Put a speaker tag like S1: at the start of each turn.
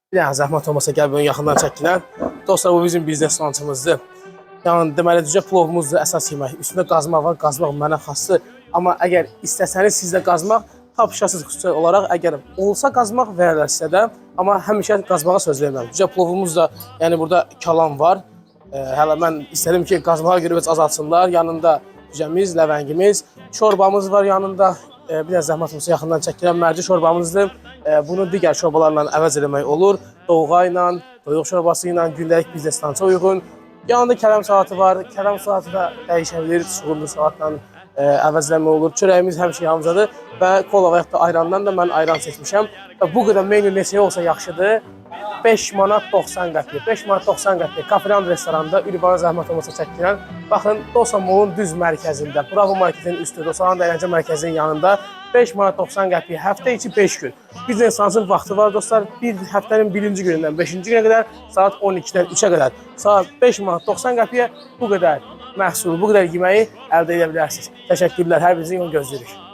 S1: Bir dənə zəhmət olmasa gəl bunu yaxından çəkilən. Dostlar, bu bizim biznes lansımızdır. Yəni deməli düzə plovumuzdur əsas yemək. Üstündə qazmaq var, qazmaq mənə xasdır. Amma əgər istəsəniz sizdə qazmaq tapışasınız xüsusi olaraq. Əgər olsa qazmaq verərlər sizə də. Amma həmişə qazmağa söz vermirəm. Düzə plovumuz da, yəni burada kalan var. Hələ mən istədim ki, qazmağa görə azaltsınlar. Yanında düzəmiz, ləvəngimiz, çorbamız var yanında. Bir də zəhmət olsa yaxından çəkilən mərci şorbamızdır. Bunu digər şorbalarla əvəz eləmək olur. Doğğa ilə, toyuq şorbası ilə, gündəlik biznestansa uyğun. Yanında kələm salatı var. Kələm salatı da dəyişəbilir, suğurlu salatla əvəzləmə olur. Çörəyimiz həmişə yanımızdadır və kola və yaxud da ayrandan da mən ayran seçmişəm. Və bu qədər menü neçə olsa yaxşıdır. 5 manat 90 qəpik. 5 manat 90 qəpik. Kafeland restoranda Ürban'a zəhmət olmasa çəkilən. Baxın, Dosa Mall'un düz mərkəzində, Bravo Marketin üstü, Dosalan əyləncə mərkəzinin yanında 5 manat 90 qəpik. Həftə içi 5 gün. Biznes lansın vaxtı var dostlar. Bir həftənin birinci günündən 5-ci günə qədər saat 12-dən 3-ə qədər. Saat 5 manat 90 qəpiyə bu qədər məhsulu, bu qədər yeməyi əldə edə bilərsiniz. Təşəkkürlər. Hər birinizin yol gözləyirik.